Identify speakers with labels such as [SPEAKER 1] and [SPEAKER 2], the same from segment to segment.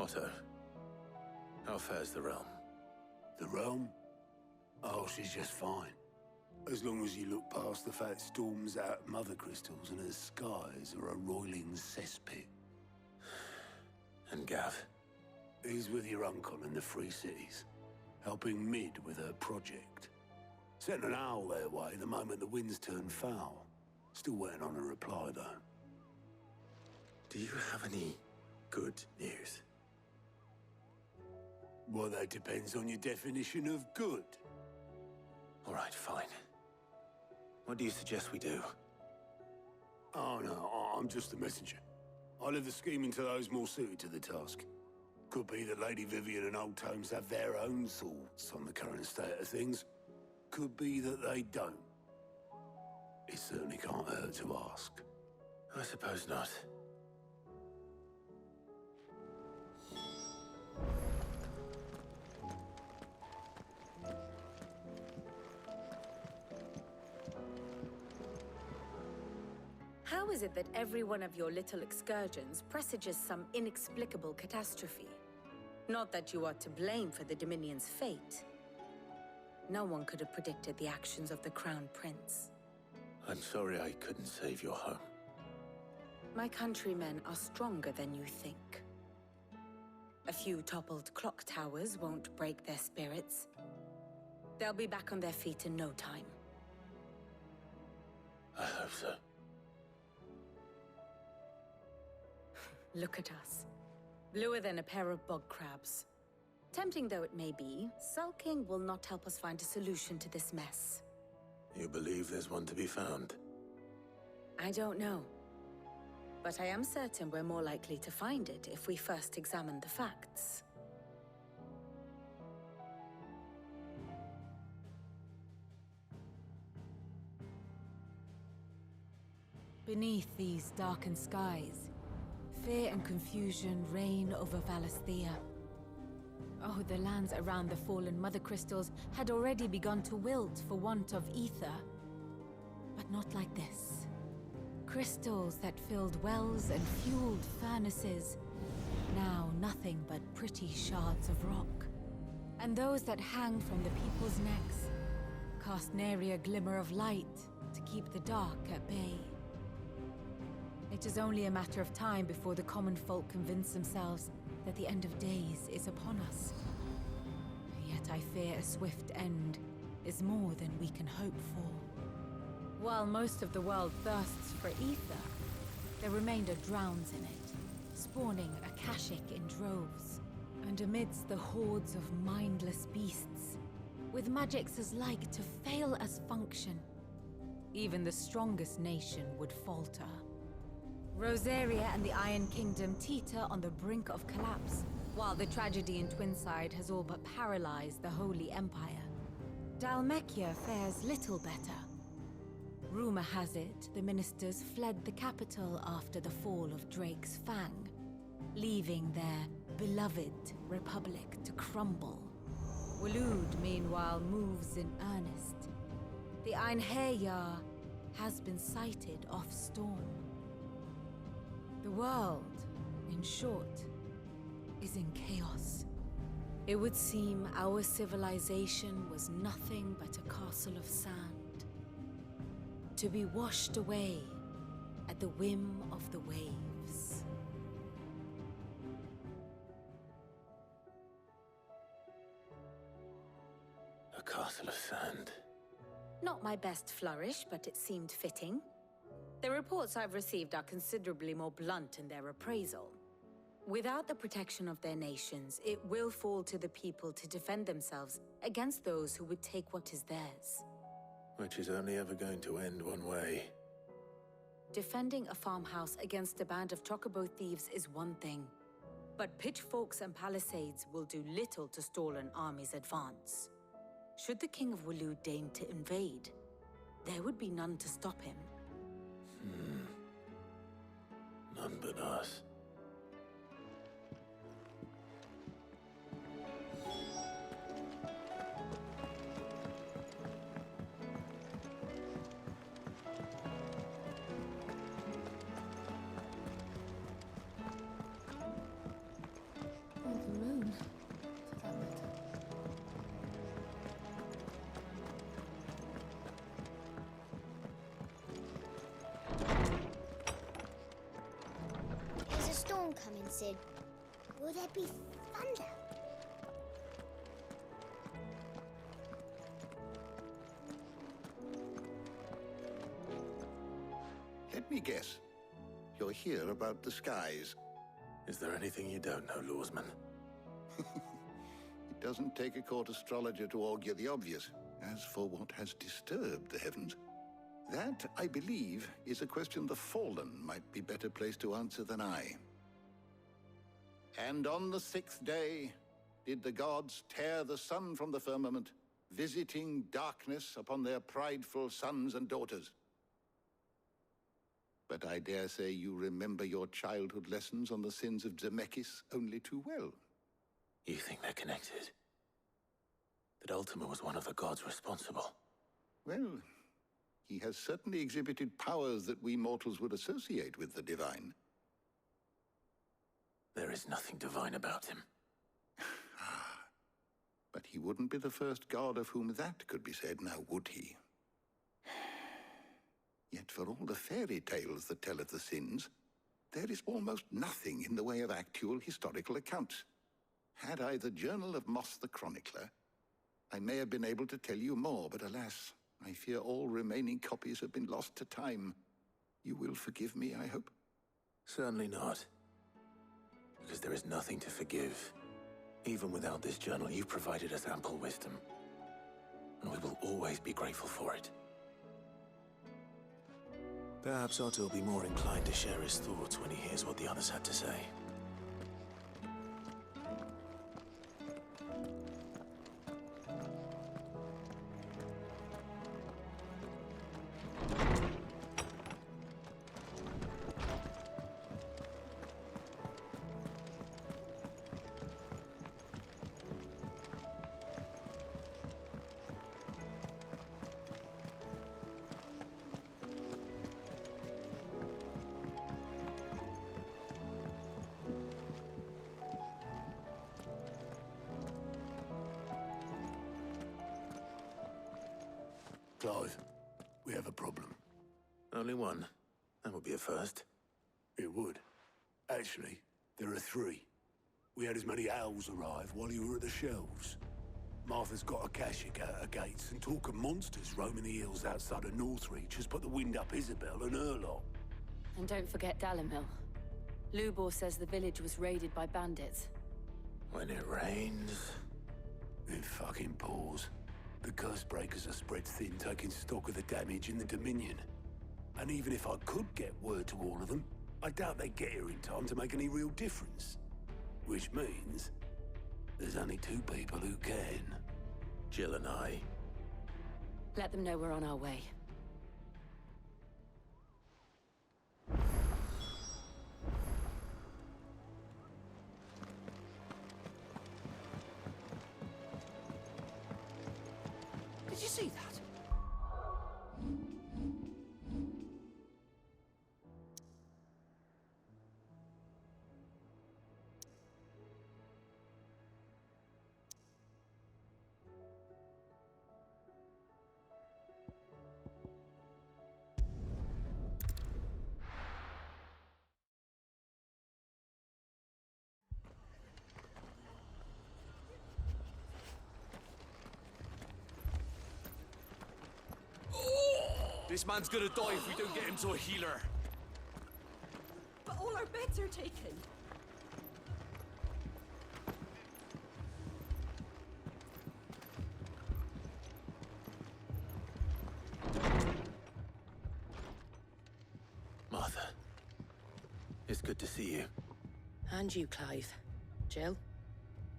[SPEAKER 1] Otto, how fares the realm?
[SPEAKER 2] The realm? Oh, she's just fine. As long as you look past the fact storms out mother crystals and her skies are a roiling cesspit.
[SPEAKER 1] And Gav?
[SPEAKER 2] He's with your uncle in the Free Cities, helping Mid with her project. Sent an owl their way the moment the winds turned foul. Still waiting on a reply, though.
[SPEAKER 1] Do you have any good news?
[SPEAKER 2] Well, that depends on your definition of good.
[SPEAKER 1] All right, fine. What do you suggest we do?
[SPEAKER 2] Oh, no, I'm just a messenger. I leave the scheming to those more suited to the task. Could be that Lady Vivian and Old Tomes have their own thoughts on the current state of things. Could be that they don't. It certainly can't hurt to ask.
[SPEAKER 1] I suppose not.
[SPEAKER 3] How is it that every one of your little excursions presages some inexplicable catastrophe? Not that you are to blame for the Dominion's fate. No one could have predicted the actions of the Crown Prince.
[SPEAKER 1] I'm sorry I couldn't save your home.
[SPEAKER 3] My countrymen are stronger than you think. A few toppled clock towers won't break their spirits. They'll be back on their feet in no time.
[SPEAKER 1] I hope so.
[SPEAKER 3] Look at us. Bluer than a pair of bog crabs. Tempting though it may be, sulking will not help us find a solution to this mess.
[SPEAKER 1] You believe there's one to be found?
[SPEAKER 3] I don't know. But I am certain we're more likely to find it if we first examine the facts.
[SPEAKER 4] Beneath these darkened skies, fear and confusion reign over Valisthea. Oh, the lands around the fallen Mother Crystals had already begun to wilt for want of ether. But not like this. Crystals that filled wells and fueled furnaces, now nothing but pretty shards of rock. And those that hang from the people's necks cast nary a glimmer of light to keep the dark at bay. It is only a matter of time before the common folk convince themselves that the end of days is upon us. Yet I fear a swift end is more than we can hope for. While most of the world thirsts for ether, the remainder drowns in it, spawning Akashic in droves. And amidst the hordes of mindless beasts, with magics as like to fail as function, even the strongest nation would falter. Rosaria and the Iron Kingdom teeter on the brink of collapse, while the tragedy in Twinside has all but paralyzed the Holy Empire. Dalmekia fares little better. Rumor has it the ministers fled the capital after the fall of Drake's Fang, leaving their beloved republic to crumble. Waloed, meanwhile, moves in earnest. The Einherjar has been sighted off-storm. The world, in short, is in chaos. It would seem our civilization was nothing but a castle of sand, to be washed away at the whim of the waves.
[SPEAKER 1] A castle of sand.
[SPEAKER 3] Not my best flourish, but it seemed fitting. The reports I've received are considerably more blunt in their appraisal. Without the protection of their nations, it will fall to the people to defend themselves against those who would take what is theirs.
[SPEAKER 1] Which is only ever going to end one way.
[SPEAKER 3] Defending a farmhouse against a band of chocobo thieves is one thing, but pitchforks and palisades will do little to stall an army's advance. Should the King of Waloed deign to invade, there would be none to stop him.
[SPEAKER 1] None but us.
[SPEAKER 5] storm coming soon? Will there be thunder?
[SPEAKER 6] Let me guess. You're here about the skies.
[SPEAKER 1] Is there anything you don't know, Lawsman?
[SPEAKER 6] It doesn't take a court astrologer to augur the obvious. As for what has disturbed the heavens, that, I believe, is a question the Fallen might be better placed to answer than I. And on the 6th day did the gods tear the sun from the firmament, visiting darkness upon their prideful sons and daughters. But I dare say you remember your childhood lessons on the sins of Zemeckis only too well.
[SPEAKER 1] You think they're connected? That Ultima was one of the gods responsible?
[SPEAKER 6] Well, he has certainly exhibited powers that we mortals would associate with the divine.
[SPEAKER 1] There is nothing divine about him.
[SPEAKER 6] But he wouldn't be the first god of whom that could be said, now would he? Yet for all the fairy tales that tell of the sins, there is almost nothing in the way of actual historical accounts. Had I the Journal of Moss the Chronicler, I may have been able to tell you more, but alas, I fear all remaining copies have been lost to time. You will forgive me, I hope?
[SPEAKER 1] Certainly not. Because there is nothing to forgive. Even without this journal, you've provided us ample wisdom. And we will always be grateful for it. Perhaps Otto will be more inclined to share his thoughts when he hears what the others had to say.
[SPEAKER 2] Clive, we have a problem.
[SPEAKER 1] Only one. That would be a first.
[SPEAKER 2] It would. Actually, there are 3. We had as many owls arrive while you were at the shelves. Martha's got a Akashic at her gates, and talk of monsters roaming the hills outside of Northreach has put the wind up Isabel and her lot.
[SPEAKER 7] And don't forget Dalimil. Lubor says the village was raided by bandits.
[SPEAKER 1] When it rains...
[SPEAKER 2] It fucking pours. The curse breakers are spread thin, taking stock of the damage in the Dominion. And even if I could get word to all of them, I doubt they'd get here in time to make any real difference. Which means there's only 2 people who can.
[SPEAKER 1] Jill and I.
[SPEAKER 7] Let them know we're on our way.
[SPEAKER 8] Did you see that? This man's gonna die if we don't get him to a healer.
[SPEAKER 9] But all our beds are taken.
[SPEAKER 1] Martha. It's good to see you.
[SPEAKER 9] And you, Clive. Jill?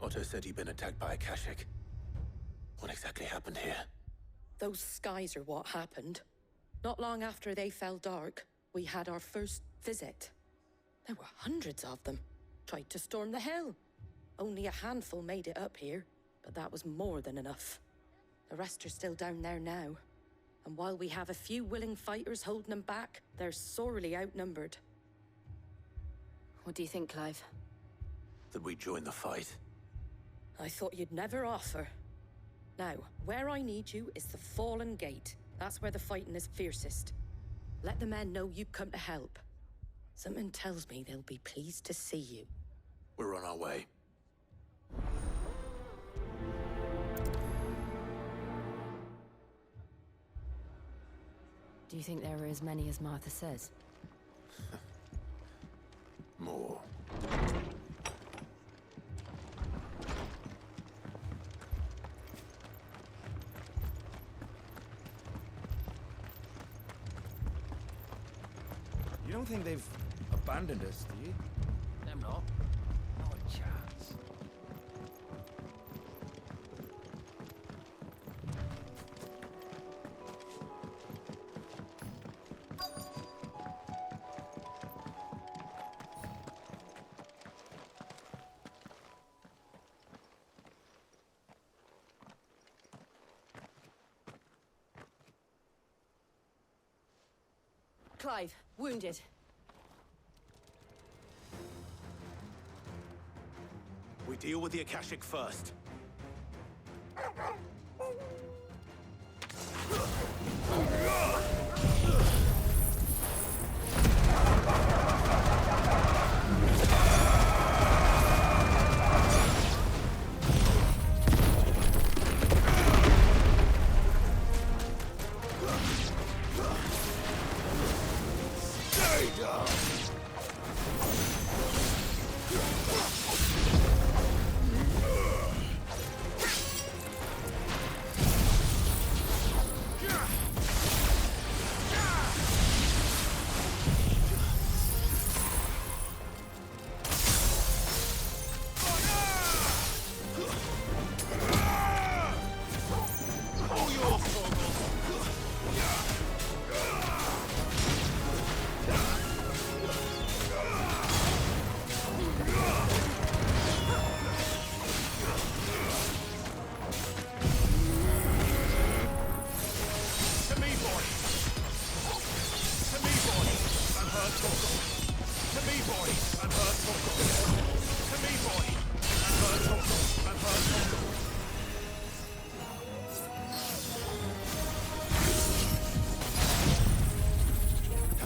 [SPEAKER 1] Otto said he'd been attacked by Akashic. What exactly happened here?
[SPEAKER 9] Those skies are what happened. Not long after they fell dark, we had our first visit. There were hundreds of them. Tried to storm the hill. Only a handful made it up here, but that was more than enough. The rest are still down there now. And while we have a few willing fighters holding them back, they're sorely outnumbered.
[SPEAKER 7] What do you think, Clive?
[SPEAKER 1] That we join the fight?
[SPEAKER 9] I thought you'd never offer. Now, where I need you is the Fallen Gate. That's where the fighting is fiercest. Let the men know you've come to help. Something tells me they'll be pleased to see you.
[SPEAKER 1] We're on our way.
[SPEAKER 7] Do you think there are as many as Martha says?
[SPEAKER 1] More.
[SPEAKER 10] You don't think they've abandoned us, do you?
[SPEAKER 8] Them not. Not a chance.
[SPEAKER 7] Clive, wounded.
[SPEAKER 8] We deal with the Akashic first.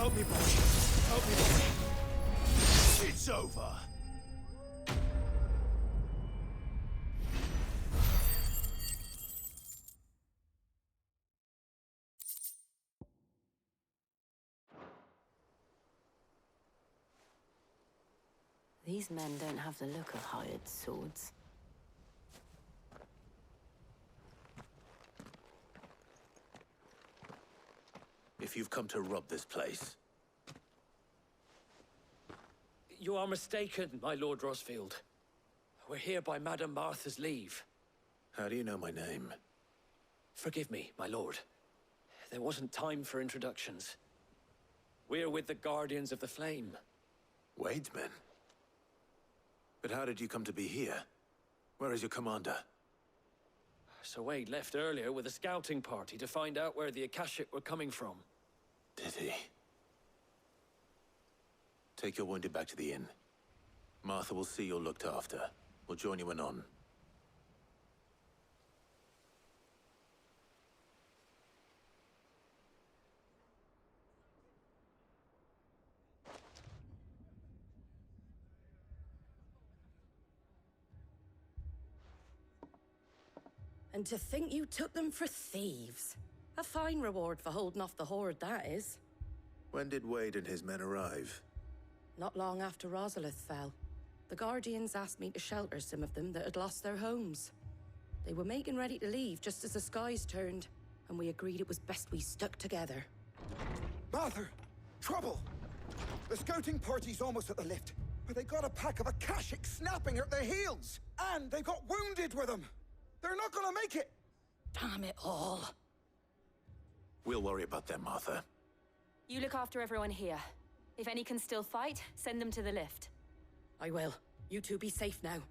[SPEAKER 2] Help me, boy. Help me, boy. It's over.
[SPEAKER 7] These men don't have the look of hired swords.
[SPEAKER 1] If you've come to rob this place,
[SPEAKER 8] You are mistaken, my Lord Rosfield. We're here by Madame Martha's leave.
[SPEAKER 1] how do you know my name?
[SPEAKER 8] Forgive me, my lord. There wasn't time for introductions. We're with the Guardians of the Flame.
[SPEAKER 1] Wade's men? But how did you come to be here? Where is your commander?
[SPEAKER 8] Sir Wade left earlier with a scouting party to find out where the Akashic were coming from.
[SPEAKER 1] Did he? Take your wounded back to the inn. Martha will see you're looked after. We'll join you anon.
[SPEAKER 9] And to think you took them for thieves. A fine reward for holding off the horde, that is.
[SPEAKER 1] When did Wade and his men arrive?
[SPEAKER 9] Not long after Rosalith fell. The Guardians asked me to shelter some of them that had lost their homes. They were making ready to leave just as the skies turned, and we agreed it was best we stuck together.
[SPEAKER 10] Martha! Trouble! The scouting party's almost at the lift, but they got a pack of Akashic snapping at their heels! And they got wounded with them! They're not gonna make it!
[SPEAKER 9] Damn it all.
[SPEAKER 1] We'll worry about them, Martha.
[SPEAKER 7] You look after everyone here. If any can still fight, send them to the lift.
[SPEAKER 9] I will. You two be safe now.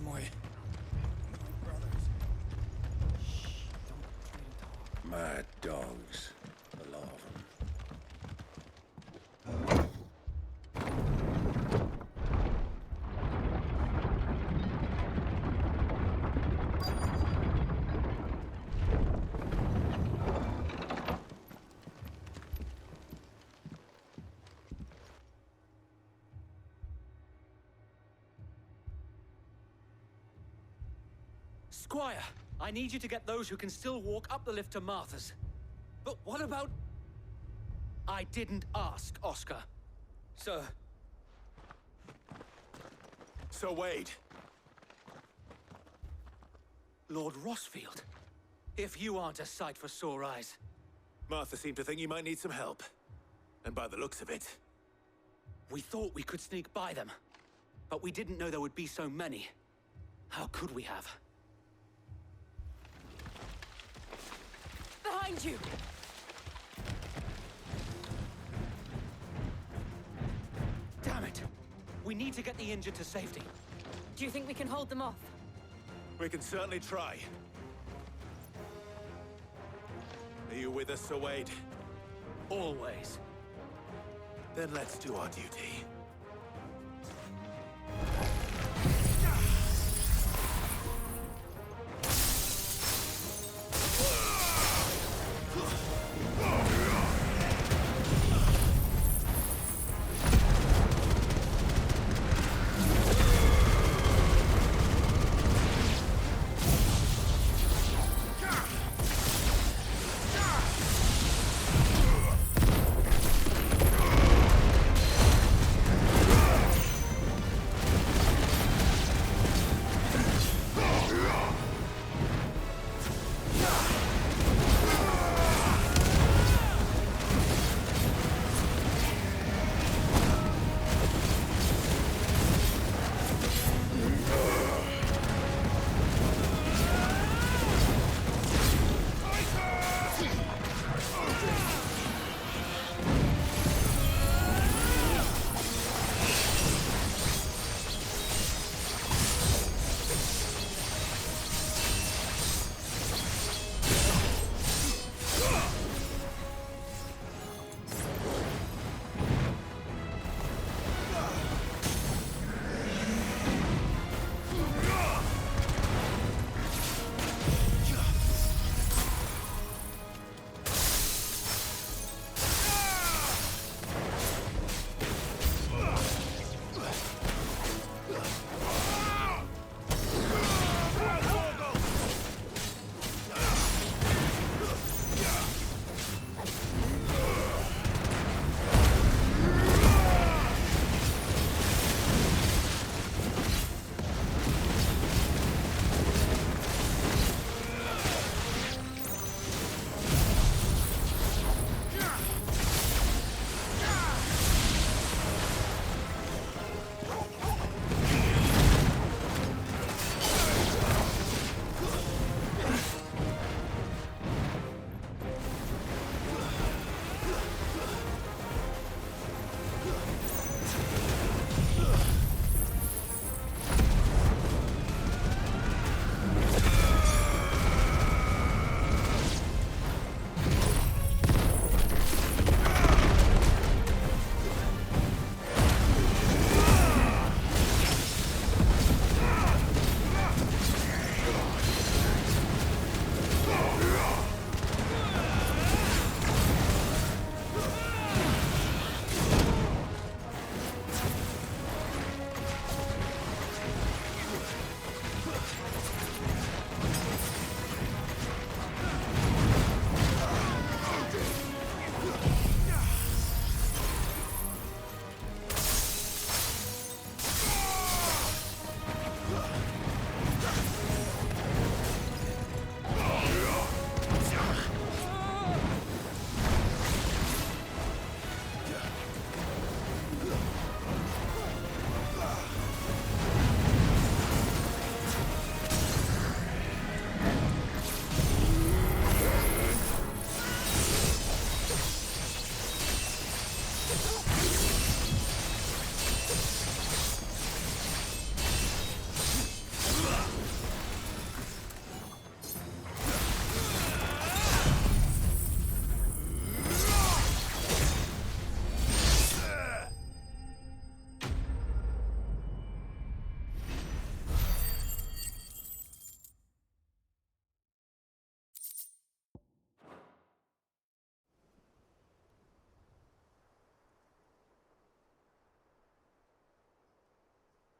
[SPEAKER 10] My brothers. Shh, don't try to talk.
[SPEAKER 2] Mad dogs. A lot of them.
[SPEAKER 8] Squire, I need you to get those who can still walk up the lift to Martha's. But what about... I didn't ask, Oscar. Sir.
[SPEAKER 1] Sir Wade.
[SPEAKER 8] Lord Rossfield. If you aren't a sight for sore eyes.
[SPEAKER 1] Martha seemed to think you might need some help. And by the looks of it...
[SPEAKER 8] We thought we could sneak by them. But we didn't know there would be so many. How could we have?
[SPEAKER 9] Behind you!
[SPEAKER 8] Damn it! We need to get the injured to safety.
[SPEAKER 9] Do you think we can hold them off?
[SPEAKER 1] We can certainly try. Are you with us, Sir Wade?
[SPEAKER 8] Always.
[SPEAKER 1] Then let's do our duty.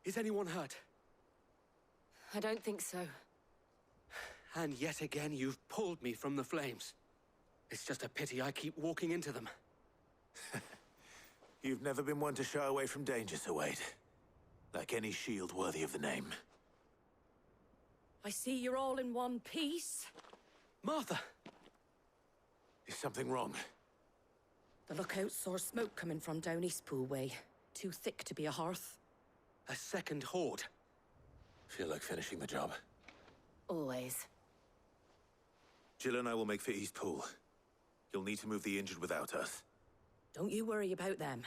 [SPEAKER 8] Is anyone hurt?
[SPEAKER 7] I don't think so.
[SPEAKER 8] And yet again, you've pulled me from the flames. It's just a pity I keep walking into them.
[SPEAKER 1] You've never been one to shy away from danger, Sir Wade. Like any shield worthy of the name.
[SPEAKER 9] I see you're all in one piece.
[SPEAKER 8] Martha!
[SPEAKER 1] Is something wrong?
[SPEAKER 9] The lookout saw smoke coming from down Eastpool way. Too thick to be a hearth.
[SPEAKER 8] A second horde.
[SPEAKER 1] Feel like finishing the job.
[SPEAKER 3] Always.
[SPEAKER 1] Jill and I will make for Eastpool. You'll need to move the injured without us.
[SPEAKER 9] Don't you worry about them.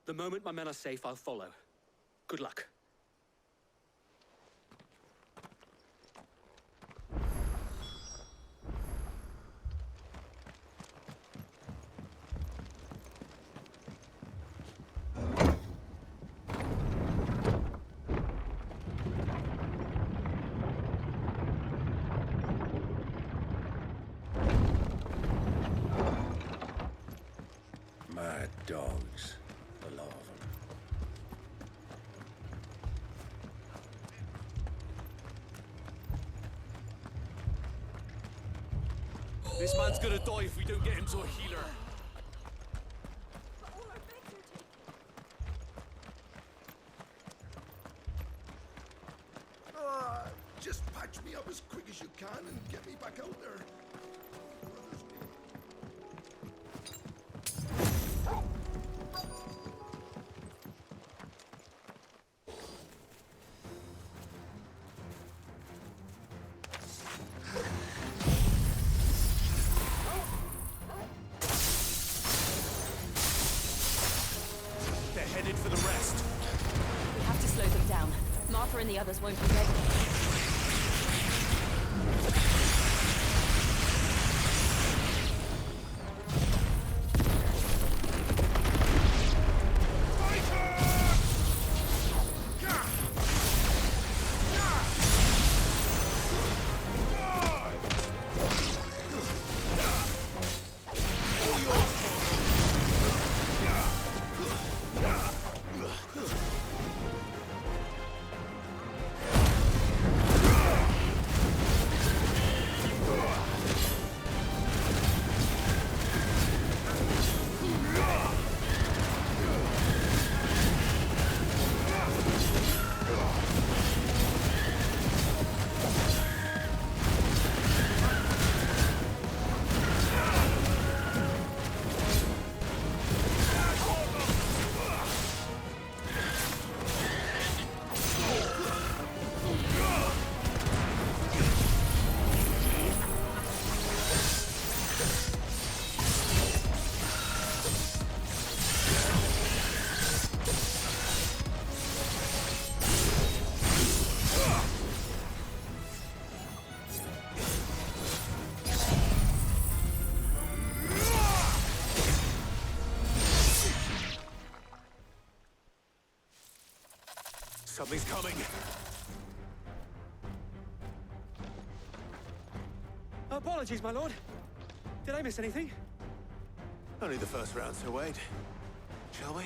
[SPEAKER 8] The moment my men are safe, I'll follow. Good luck.
[SPEAKER 1] Mad dogs. A lot of them.
[SPEAKER 8] This man's gonna die if we don't get him to a healer.
[SPEAKER 6] Just patch me up as quick as you can and get me back out there.
[SPEAKER 1] They're headed for the rest.
[SPEAKER 7] We have to slow them down. Martha and the others won't be ready.
[SPEAKER 1] Something's coming.
[SPEAKER 8] Apologies, my lord. Did I miss anything?
[SPEAKER 1] Only the first round, Sir Wade. Shall we?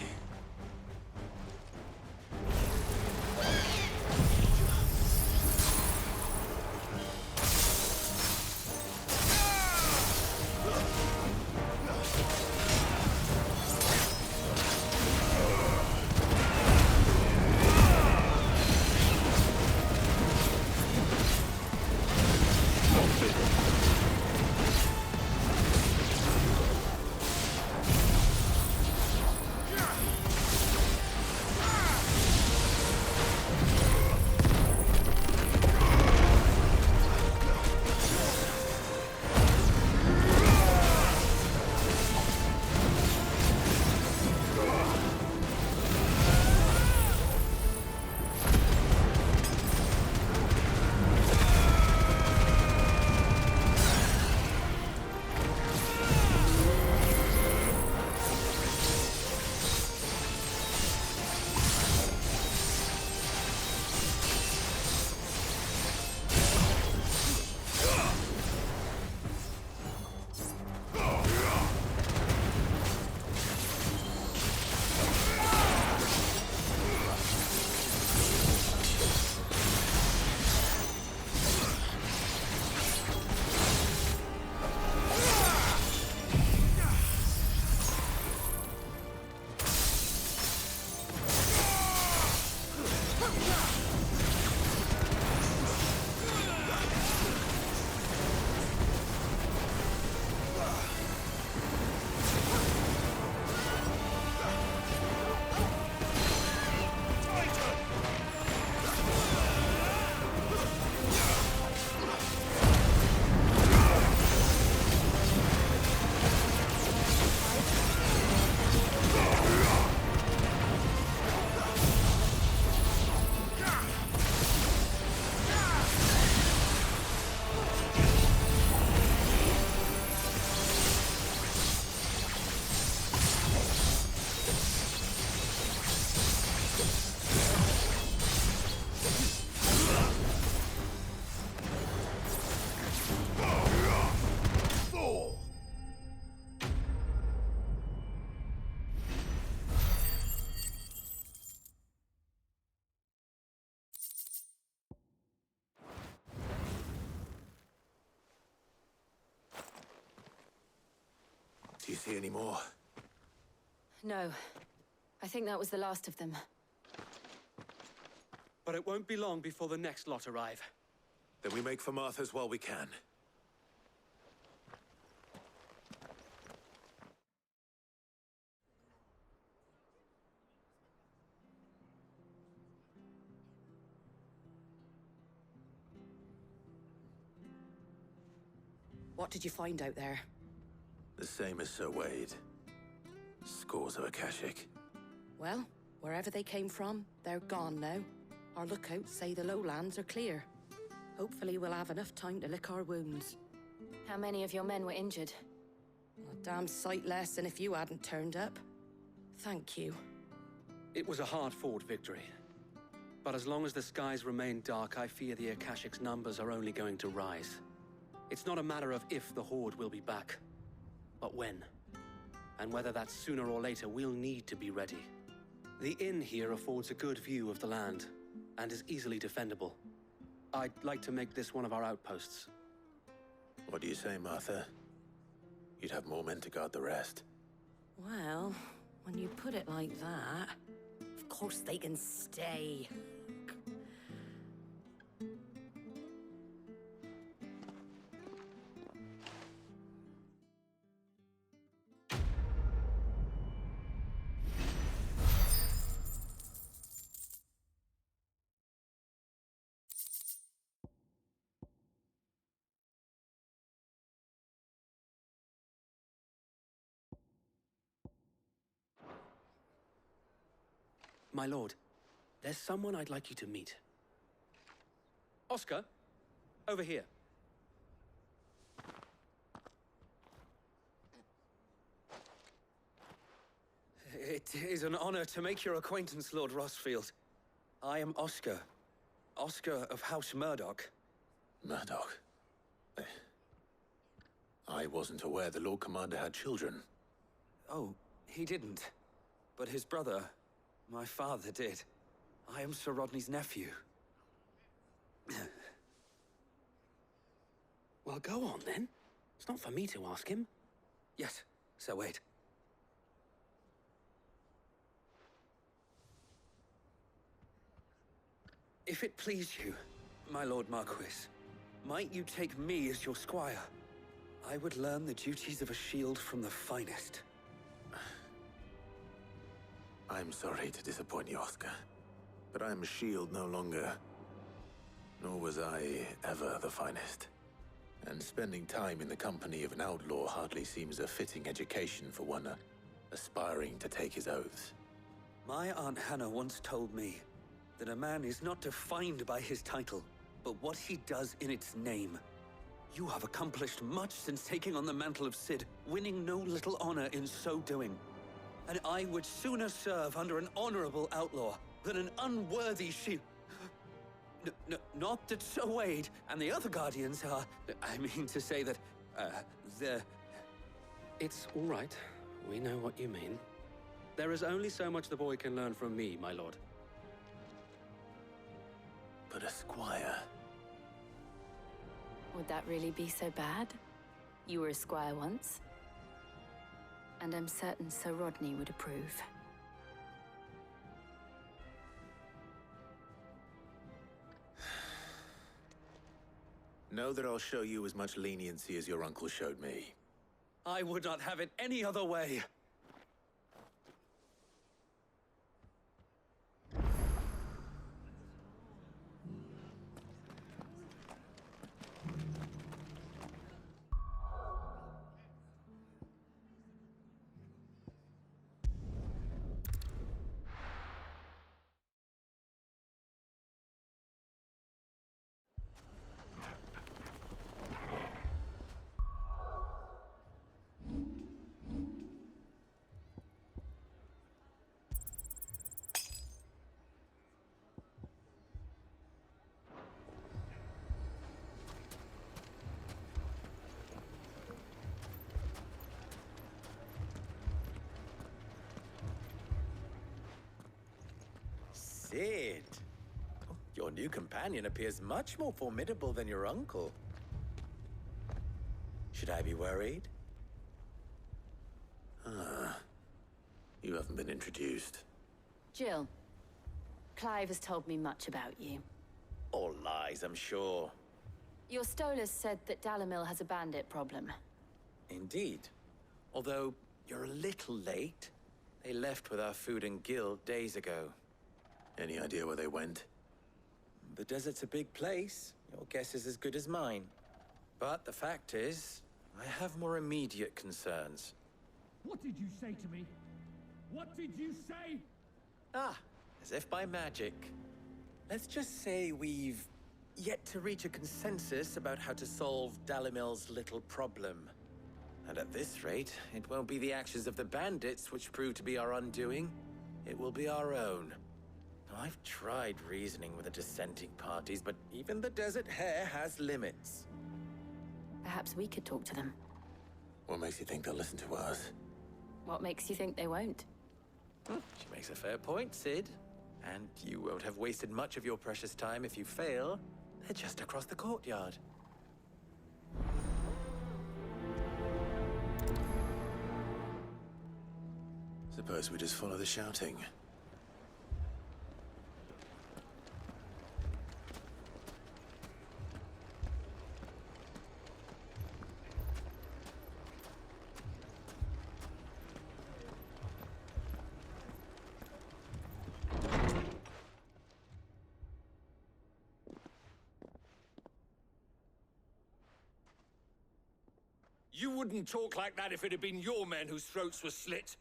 [SPEAKER 1] Do you see any more?
[SPEAKER 7] No. I think that was the last of them.
[SPEAKER 8] But it won't be long before the next lot arrive.
[SPEAKER 1] Then we make for Martha's while we can.
[SPEAKER 9] What did you find out there?
[SPEAKER 1] The same as Sir Wade. Scores of Akashic.
[SPEAKER 9] Well, wherever they came from, they're gone now. Our lookouts say the lowlands are clear. Hopefully we'll have enough time to lick our wounds.
[SPEAKER 7] How many of your men were injured?
[SPEAKER 9] A damn sight less than if you hadn't turned up. Thank you.
[SPEAKER 8] It was a hard-fought victory. But as long as the skies remain dark, I fear the Akashic's numbers are only going to rise. It's not a matter of if the Horde will be back, but when. And whether that's sooner or later, we'll need to be ready. The inn here affords a good view of the land, and is easily defendable. I'd like to make this one of our outposts.
[SPEAKER 1] What do you say, Martha? You'd have more men to guard the rest.
[SPEAKER 9] Well, when you put it like that, of course they can stay.
[SPEAKER 8] My lord, there's someone I'd like you to meet. Oscar, over here.
[SPEAKER 11] It is an honor to make your acquaintance, Lord Rossfield. I am Oscar. Oscar of House Murdoch.
[SPEAKER 1] Murdoch? I wasn't aware the Lord Commander had children.
[SPEAKER 11] Oh, he didn't. But his brother, my father, did. I am Sir Rodney's nephew.
[SPEAKER 8] Well, go on, then. It's not for me to ask him.
[SPEAKER 11] Yes, Sir Wade. If it please you, my Lord Marquis, might you take me as your squire? I would learn the duties of a shield from the finest.
[SPEAKER 1] I'm sorry to disappoint you, Oscar, but I'm a shield no longer. Nor was I ever the finest. And spending time in the company of an outlaw hardly seems a fitting education for one aspiring to take his oaths.
[SPEAKER 11] My Aunt Hannah once told me that a man is not defined by his title, but what he does in its name. You have accomplished much since taking on the mantle of Cid, winning no little honor in so doing. And I would sooner serve under an honorable outlaw than an unworthy shield. Not that Sir Wade and the other Guardians are... I mean to say that, they're...
[SPEAKER 8] It's all right. We know what you mean. There is only so much the boy can learn from me, my lord.
[SPEAKER 1] But a squire...
[SPEAKER 7] Would that really be so bad? You were a squire once. And I'm certain Sir Rodney would approve.
[SPEAKER 1] Know that I'll show you as much leniency as your uncle showed me.
[SPEAKER 11] I would not have it any other way.
[SPEAKER 12] Cid! Your new companion appears much more formidable than your uncle. Should I be worried?
[SPEAKER 1] Ah. You haven't been introduced.
[SPEAKER 7] Jill. Clive has told me much about you.
[SPEAKER 12] All lies, I'm sure.
[SPEAKER 7] Your Stolas said that Dalamil has a bandit problem.
[SPEAKER 12] Indeed. Although, you're a little late. They left with our food and guild days ago.
[SPEAKER 1] Any idea where they went?
[SPEAKER 12] The desert's a big place. Your guess is as good as mine. But the fact is, I have more immediate concerns.
[SPEAKER 13] What did you say to me? What did you say?
[SPEAKER 12] Ah, as if by magic. Let's just say we've yet to reach a consensus about how to solve Dalimil's little problem. And at this rate, it won't be the actions of the bandits which prove to be our undoing. It will be our own. I've tried reasoning with the dissenting parties, but even the Desert Hare has limits.
[SPEAKER 7] Perhaps we could talk to them.
[SPEAKER 1] What makes you think they'll listen to us?
[SPEAKER 7] What makes you think they won't?
[SPEAKER 12] She makes a fair point, Sid. And you won't have wasted much of your precious time if you fail. They're just across the courtyard.
[SPEAKER 1] Suppose we just follow the shouting.
[SPEAKER 14] You wouldn't talk like that if it had been your men whose throats were slit.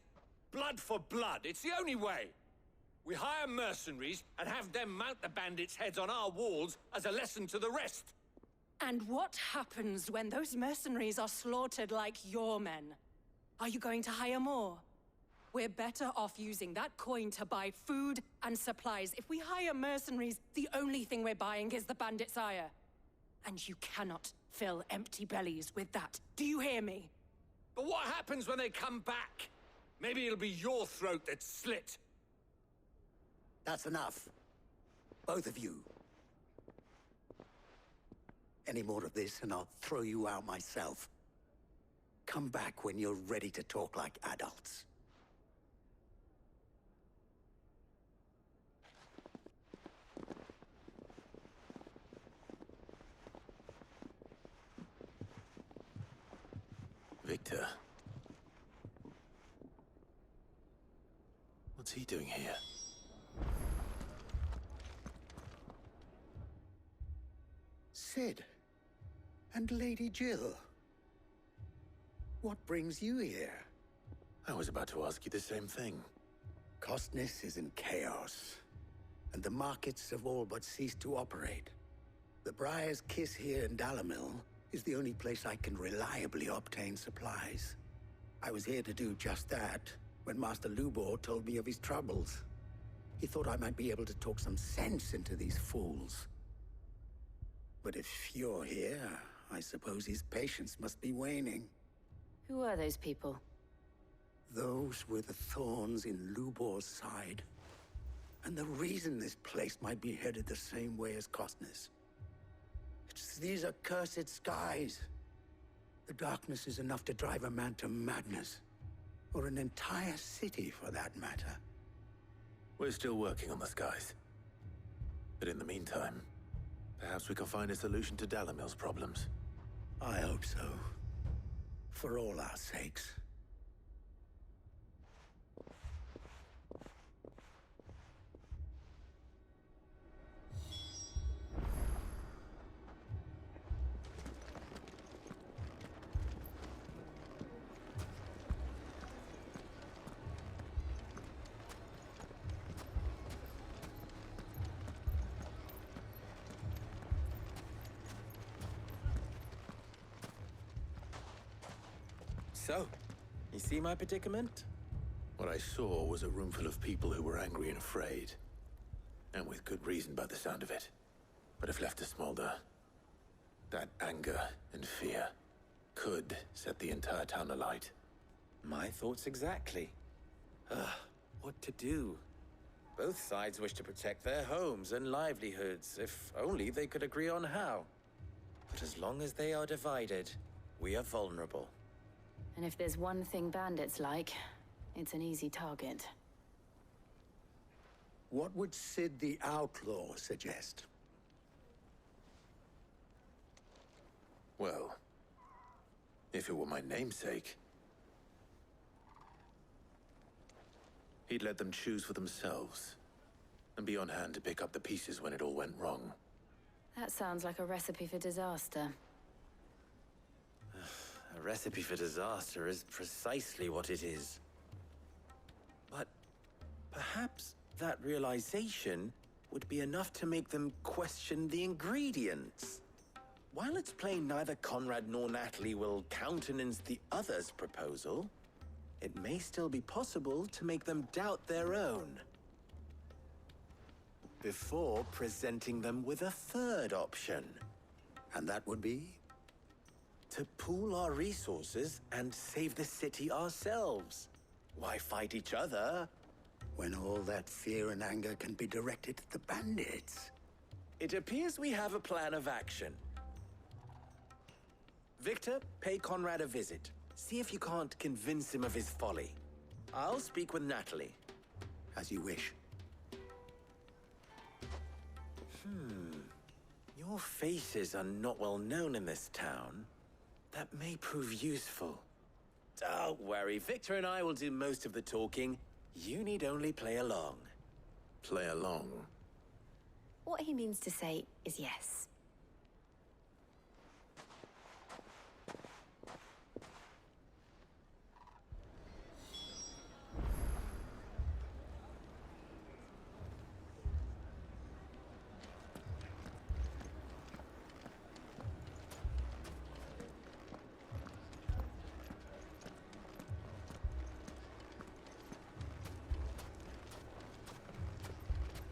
[SPEAKER 14] Blood for blood, it's the only way. We hire mercenaries and have them mount the bandits' heads on our walls as a lesson to the rest.
[SPEAKER 15] And what happens when those mercenaries are slaughtered like your men? Are you going to hire more? We're better off using that coin to buy food and supplies. If we hire mercenaries, the only thing we're buying is the bandits' ire. And you cannot fill empty bellies with that. Do you hear me?
[SPEAKER 14] But what happens when they come back? Maybe it'll be your throat that's slit.
[SPEAKER 16] That's enough. Both of you. Any more of this and I'll throw you out myself. Come back when you're ready to talk like adults.
[SPEAKER 1] Victor. What's he doing here?
[SPEAKER 16] Sid. And Lady Jill. What brings you here?
[SPEAKER 1] I was about to ask you the same thing.
[SPEAKER 16] Costness is in chaos, and the markets have all but ceased to operate. The Briar's Kiss here in Dalamil is the only place I can reliably obtain supplies. I was here to do just that when Master Lubor told me of his troubles. He thought I might be able to talk some sense into these fools. But if you're here, I suppose his patience must be waning.
[SPEAKER 7] Who are those people?
[SPEAKER 16] Those were the thorns in Lubor's side. And the reason this place might be headed the same way as Costness. It's these accursed skies. The darkness is enough to drive a man to madness. Or an entire city, for that matter.
[SPEAKER 1] We're still working on the skies. But in the meantime, perhaps we can find a solution to Dalamil's problems.
[SPEAKER 16] I hope so. For all our sakes.
[SPEAKER 12] So, you see my predicament?
[SPEAKER 1] What I saw was a room full of people who were angry and afraid. And with good reason by the sound of it. But if left to smolder, that anger and fear could set the entire town alight.
[SPEAKER 12] My thoughts exactly. What to do? Both sides wish to protect their homes and livelihoods, if only they could agree on how. But as long as they are divided, we are vulnerable.
[SPEAKER 7] And if there's one thing bandits like, it's an easy target.
[SPEAKER 16] What would Sid the Outlaw suggest?
[SPEAKER 1] Well, if it were my namesake, he'd let them choose for themselves, and be on hand to pick up the pieces when it all went wrong.
[SPEAKER 7] That sounds like a recipe for disaster.
[SPEAKER 12] A recipe for disaster is precisely what it is. But perhaps that realization would be enough to make them question the ingredients. While it's plain neither Conrad nor Natalie will countenance the other's proposal, it may still be possible to make them doubt their own. Before presenting them with a third option.
[SPEAKER 16] And that would be?
[SPEAKER 12] To pool our resources and save the city ourselves. Why fight each other?
[SPEAKER 16] When all that fear and anger can be directed at the bandits.
[SPEAKER 12] It appears we have a plan of action. Victor, pay Conrad a visit. See if you can't convince him of his folly. I'll speak with Natalie.
[SPEAKER 16] As you wish.
[SPEAKER 12] Your faces are not well known in this town. That may prove useful. Don't worry, Victor and I will do most of the talking. You need only play along.
[SPEAKER 1] Play along?
[SPEAKER 7] What he means to say is yes.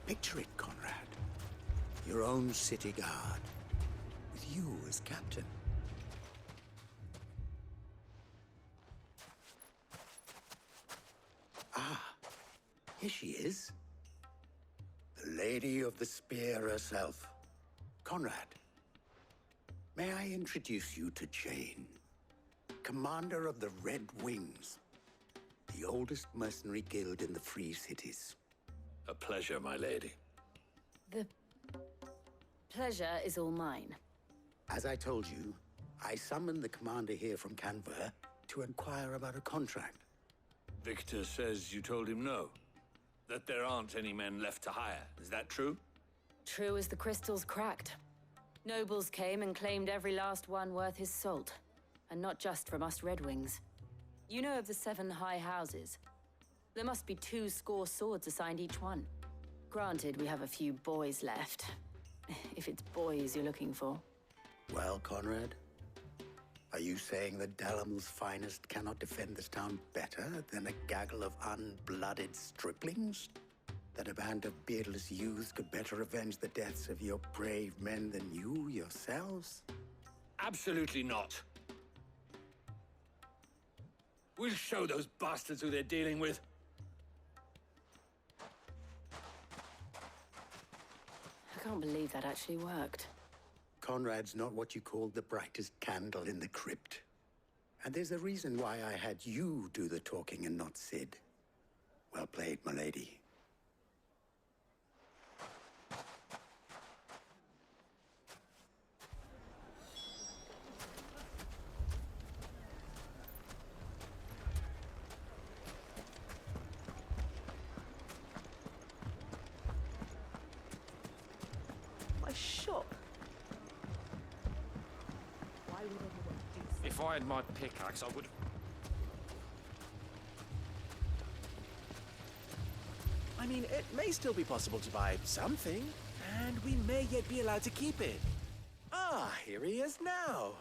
[SPEAKER 16] Picture it, Conrad. Your own city guard, with you as captain. Ah, here she is. The Lady of the Spear herself. Conrad, may I introduce you to Jane, commander of the Red Wings, the oldest mercenary guild in the Free Cities.
[SPEAKER 14] A pleasure, my lady.
[SPEAKER 7] The pleasure is all mine.
[SPEAKER 16] As I told you, I summoned the commander here from Canver to inquire about a contract.
[SPEAKER 14] Victor says you told him no. That there aren't any men left to hire. Is that true?
[SPEAKER 7] True as the crystals cracked. Nobles came and claimed every last one worth his salt. And not just from us Red Wings. You know of the 7 high houses. There must be 2 swords assigned each one. Granted, we have a few boys left. If it's boys you're looking for.
[SPEAKER 16] Well, Conrad, are you saying that Dalamil's finest cannot defend this town better than a gaggle of unblooded striplings? That a band of beardless youths could better avenge the deaths of your brave men than you yourselves?
[SPEAKER 14] Absolutely not. We'll show those bastards who they're dealing with.
[SPEAKER 7] I can't believe that actually worked.
[SPEAKER 16] Conrad's not what you called the brightest candle in the crypt. And there's a reason why I had you do the talking and not Sid. Well played, my lady.
[SPEAKER 17] Shop. Why would anyone do so?
[SPEAKER 14] If I had my pickaxe, I would...
[SPEAKER 12] I mean, it may still be possible to buy something, and we may yet be allowed to keep it. Ah, here he is now.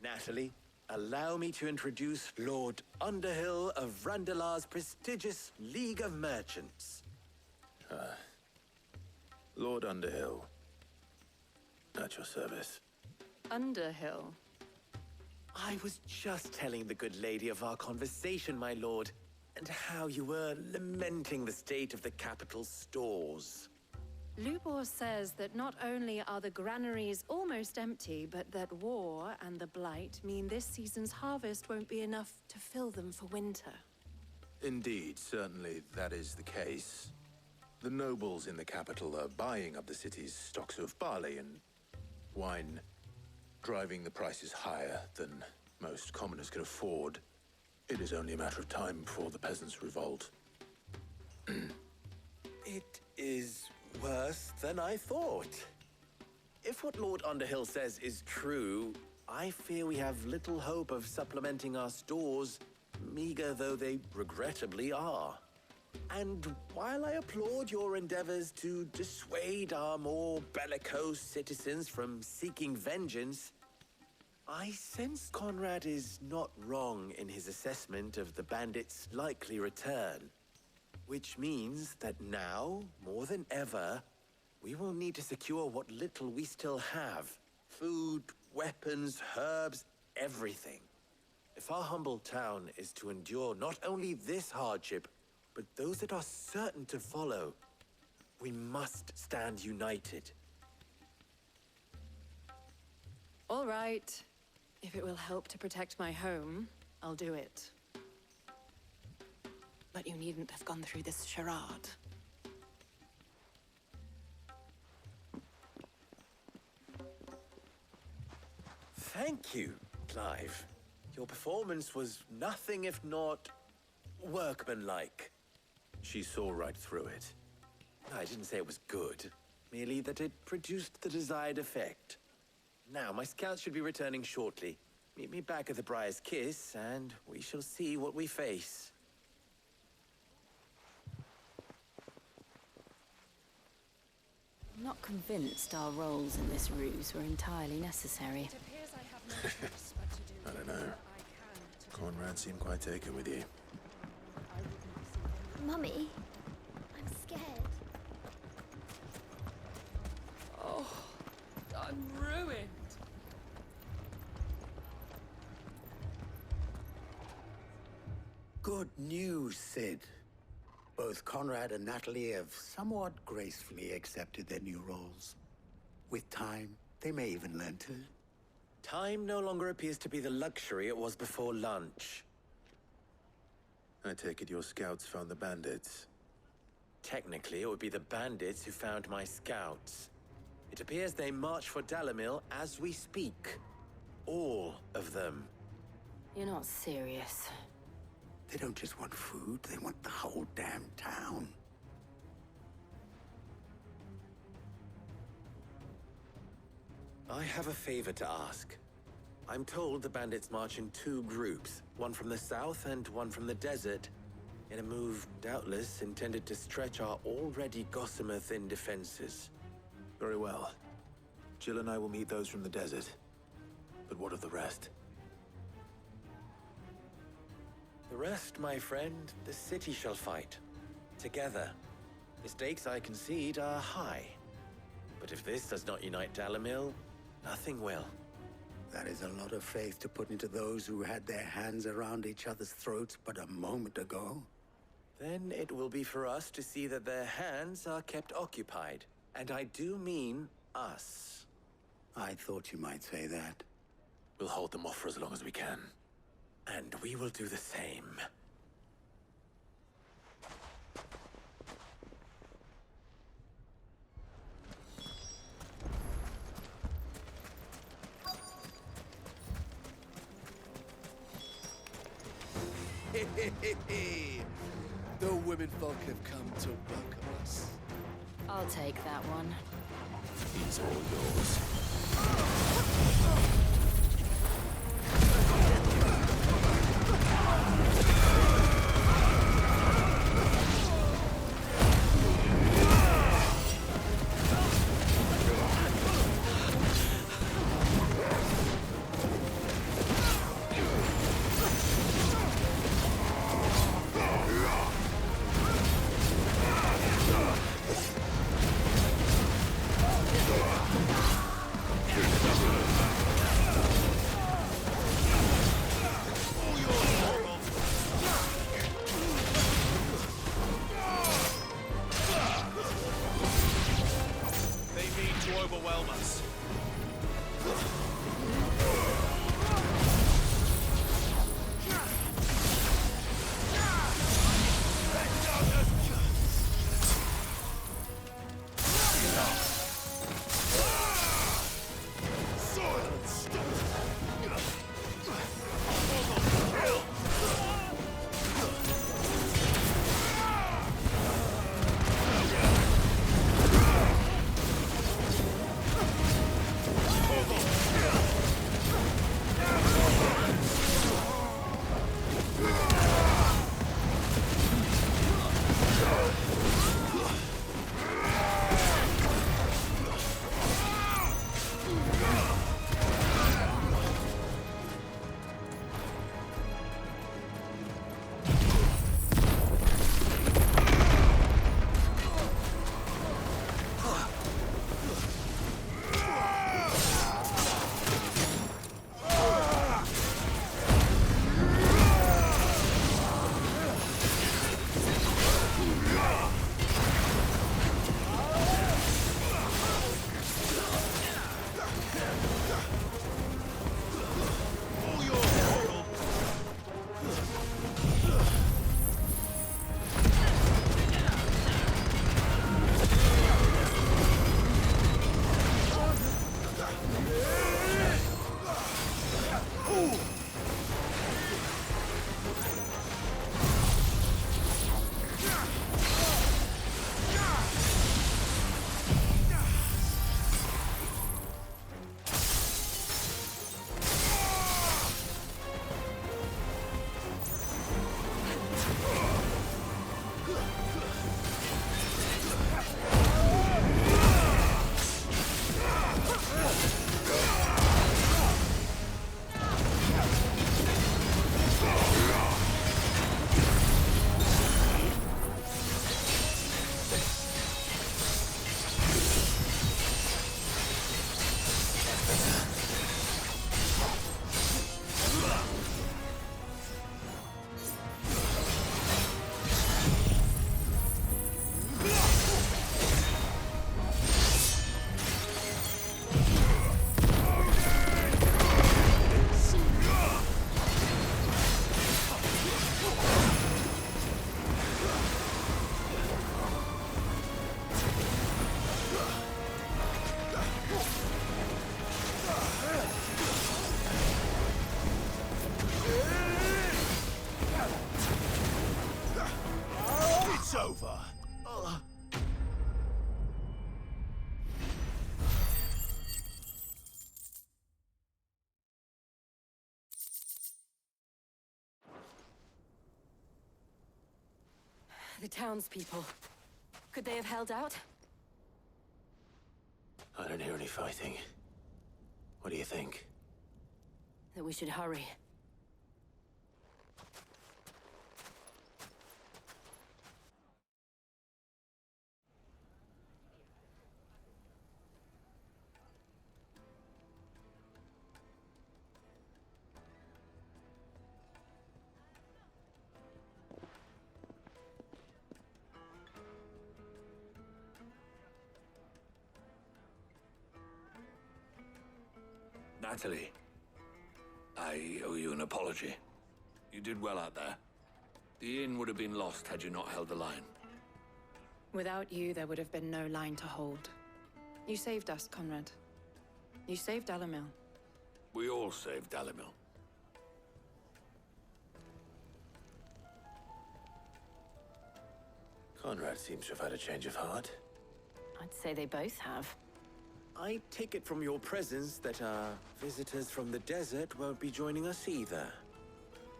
[SPEAKER 12] Natalie, allow me to introduce Lord Underhill of Randalar's prestigious League of Merchants.
[SPEAKER 1] Lord Underhill. At your service.
[SPEAKER 9] Underhill?
[SPEAKER 12] I was just telling the good lady of our conversation, my lord, and how you were lamenting the state of the capital's stores.
[SPEAKER 15] Lubor says that not only are the granaries almost empty, but that war and the Blight mean this season's harvest won't be enough to fill them for winter.
[SPEAKER 1] Indeed, certainly that is the case. The nobles in the capital are buying up the city's stocks of barley and wine, driving the prices higher than most commoners can afford. It is only a matter of time before the peasants revolt.
[SPEAKER 12] It is worse than I thought. If what Lord Underhill says is true, I fear we have little hope of supplementing our stores, meager though they regrettably are. And while I applaud your endeavors to dissuade our more bellicose citizens from seeking vengeance, I sense Conrad is not wrong in his assessment of the bandits' likely return. Which means that now, more than ever, we will need to secure what little we still have. Food, weapons, herbs, everything. If our humble town is to endure not only this hardship, but those that are certain to follow, we must stand united.
[SPEAKER 15] All right. If it will help to protect my home, I'll do it. But you needn't have gone through this charade.
[SPEAKER 12] Thank you, Clive. Your performance was nothing if not workmanlike.
[SPEAKER 1] She saw right through it.
[SPEAKER 12] I didn't say it was good, merely that it produced the desired effect. Now, my scouts should be returning shortly. Meet me back at the Briar's Kiss, and we shall see what we face.
[SPEAKER 7] I'm not convinced our roles in this ruse were entirely necessary.
[SPEAKER 1] I don't know. Conrad seemed quite taken with you.
[SPEAKER 5] Mummy, I'm scared.
[SPEAKER 9] Oh, I'm ruined.
[SPEAKER 16] Good news, Sid. Both Conrad and Natalie have somewhat gracefully accepted their new roles. With time, they may even learn to.
[SPEAKER 12] Time no longer appears to be the luxury it was before lunch.
[SPEAKER 1] I take it your scouts found the bandits.
[SPEAKER 12] Technically, it would be the bandits who found my scouts. It appears they march for Dalimil as we speak. All of them.
[SPEAKER 7] You're not serious.
[SPEAKER 16] They don't just want food, they want the whole damn town.
[SPEAKER 12] I have a favor to ask. I'm told the bandits march in two groups, one from the south and one from the desert, in a move doubtless intended to stretch our already gossamer-thin defenses.
[SPEAKER 1] Very well. Jill and I will meet those from the desert. But what of the rest?
[SPEAKER 12] The rest, my friend, the city shall fight. Together. The stakes, I concede, are high. But if this does not unite Dalimil, nothing will.
[SPEAKER 16] That is a lot of faith to put into those who had their hands around each other's throats but a moment ago.
[SPEAKER 12] Then it will be for us to see that their hands are kept occupied. And I do mean us.
[SPEAKER 16] I thought you might say that.
[SPEAKER 1] We'll hold them off for as long as we can.
[SPEAKER 12] And we will do the same.
[SPEAKER 18] The women folk have come to welcome us.
[SPEAKER 7] I'll take that one.
[SPEAKER 1] He's all yours.
[SPEAKER 18] to overwhelm us.
[SPEAKER 7] The townspeople. Could they have held out?
[SPEAKER 1] I don't hear any fighting. What do you think?
[SPEAKER 7] That we should hurry.
[SPEAKER 14] Natalie, I owe you an apology. You did well out there. The inn would have been lost had you not held the line.
[SPEAKER 15] Without you, there would have been no line to hold. You saved us, Conrad. You saved Dalimil.
[SPEAKER 14] We all saved Dalimil.
[SPEAKER 1] Conrad seems to have had a change of heart.
[SPEAKER 7] I'd say they both have.
[SPEAKER 12] I take it from your presence that our visitors from the desert won't be joining us either.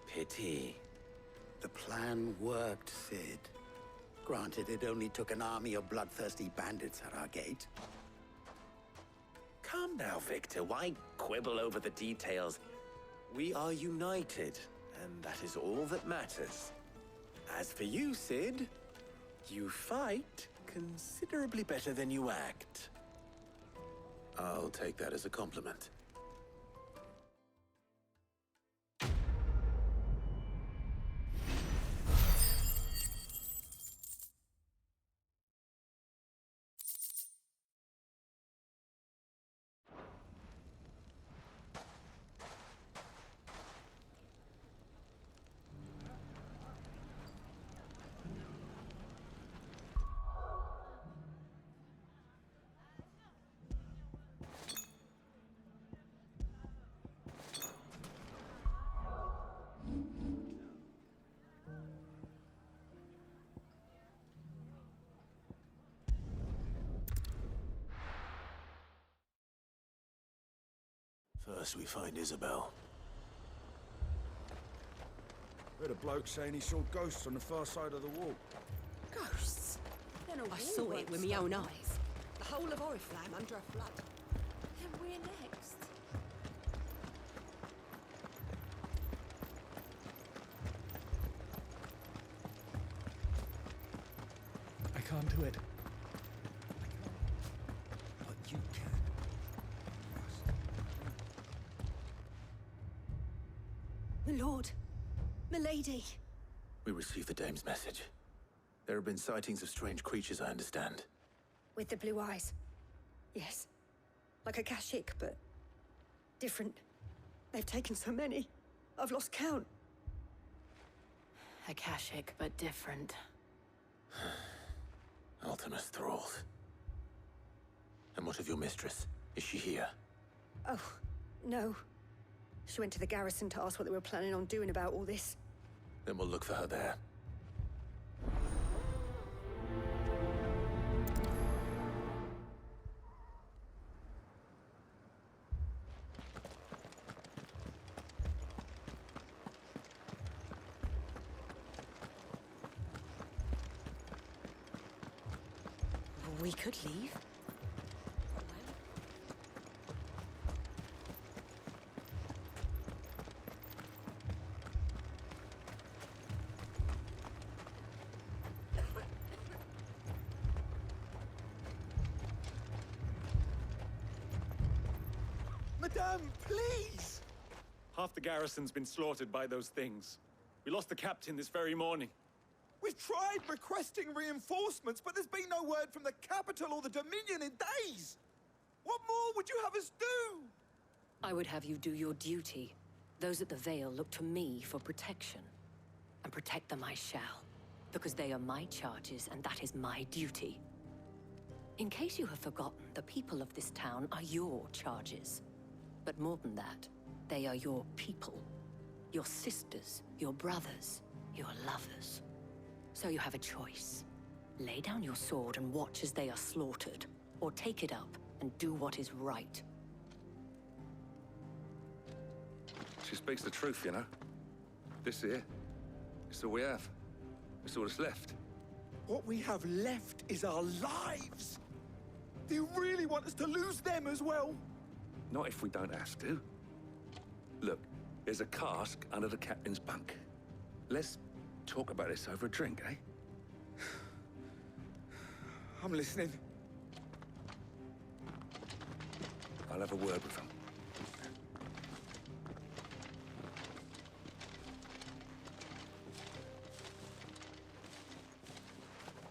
[SPEAKER 12] Pity.
[SPEAKER 16] The plan worked, Sid. Granted, it only took an army of bloodthirsty bandits at our gate.
[SPEAKER 12] Come now, Victor. Why quibble over the details? We are united, and that is all that matters. As for you, Sid, you fight considerably better than you act.
[SPEAKER 1] I'll take that as a compliment. First we find Isabel.
[SPEAKER 10] Heard a bloke saying he saw ghosts on the far side of the wall.
[SPEAKER 17] Ghosts? I saw it with my own eyes. The whole of Oriflamme under a flood.
[SPEAKER 4] Then we're next.
[SPEAKER 18] I can't do it.
[SPEAKER 10] But you can.
[SPEAKER 17] My lord. Milady.
[SPEAKER 1] We received the dame's message. There have been sightings of strange creatures, I understand.
[SPEAKER 17] With the blue eyes. Yes. Like a Kashik, but different. They've taken so many. I've lost count.
[SPEAKER 7] Akashic, but different.
[SPEAKER 1] Ultimus thralls. And what of your mistress? Is she here?
[SPEAKER 17] Oh, no. She went to the garrison to ask what they were planning on doing about all this.
[SPEAKER 1] Then we'll look for her there.
[SPEAKER 17] We could leave.
[SPEAKER 10] Madame, please!
[SPEAKER 19] Half the garrison's been slaughtered by those things. We lost the captain this very morning.
[SPEAKER 10] We've tried requesting reinforcements, but there's been no word from the capital or the Dominion in days! What more would you have us do?
[SPEAKER 7] I would have you do your duty. Those at the Vale look to me for protection. And protect them I shall. Because they are my charges, and that is my duty. In case you have forgotten, the people of this town are your charges. But more than that, they are your people. Your sisters, your brothers, your lovers. So you have a choice. Lay down your sword and watch as they are slaughtered, or take it up and do what is right.
[SPEAKER 11] She speaks the truth, you know. This here, it's all we have. It's all that's left.
[SPEAKER 10] What we have left is our lives! Do you really want us to lose them as well?
[SPEAKER 11] Not if we don't have to. Look, there's a cask under the captain's bunk. Let's talk about this over a drink, eh?
[SPEAKER 10] I'm listening.
[SPEAKER 11] I'll have a word with him.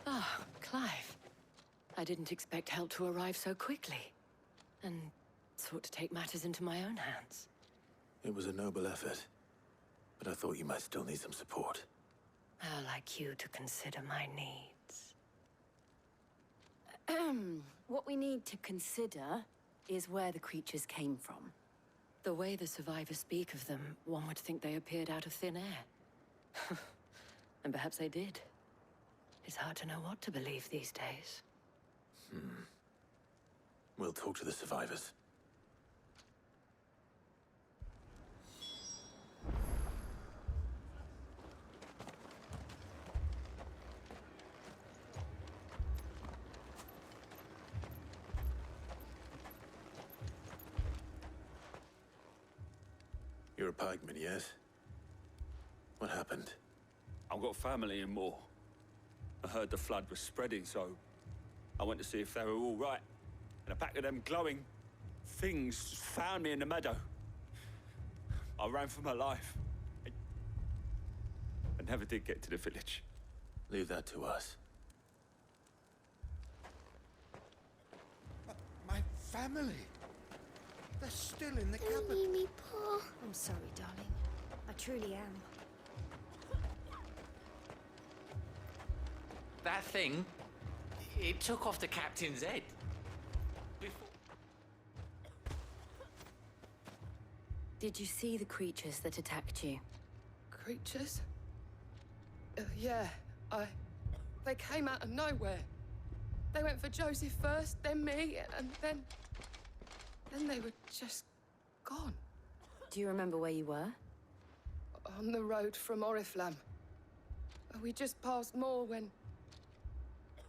[SPEAKER 7] Ah, Clive. I didn't expect help to arrive so quickly. And sought to take matters into my own hands.
[SPEAKER 1] It was a noble effort, but I thought you might still need some support.
[SPEAKER 7] I'd like you to consider my needs. What we need to consider is where the creatures came from. The way the survivors speak of them, one would think they appeared out of thin air. And perhaps they did. It's hard to know what to believe these days.
[SPEAKER 1] We'll talk to the survivors. You're a pikeman, yes? What happened?
[SPEAKER 19] I've got family in Moor. I heard the flood was spreading, so I went to see if they were all right. And a pack of them glowing things found me in the meadow. I ran for my life. I never did get to the village.
[SPEAKER 1] Leave that to us.
[SPEAKER 10] My family. They're still in the capital.
[SPEAKER 5] Mimi, Paul. I'm sorry, darling. I truly am.
[SPEAKER 20] That thing, it took off the captain's head.
[SPEAKER 7] Did you see the creatures that attacked you?
[SPEAKER 21] Creatures? Yeah, They came out of nowhere. They went for Joseph first, then me, and then they were just gone.
[SPEAKER 7] Do you remember where you were?
[SPEAKER 21] On the road from Oriflamme. We just passed Moor when...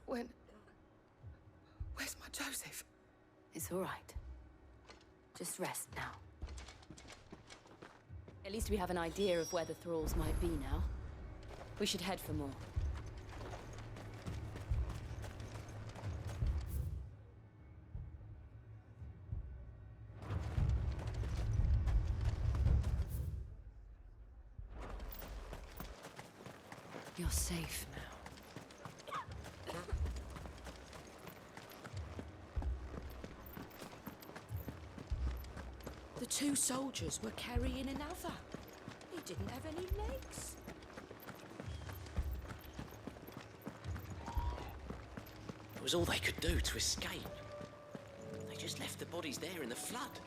[SPEAKER 21] Where's my Joseph?
[SPEAKER 7] It's all right. Just rest now. At least we have an idea of where the thralls might be now. We should head for more.
[SPEAKER 15] You're safe now.
[SPEAKER 2] The two soldiers were carrying another. He didn't have any legs.
[SPEAKER 20] It was all they could do to escape. They just left the bodies there in the flood.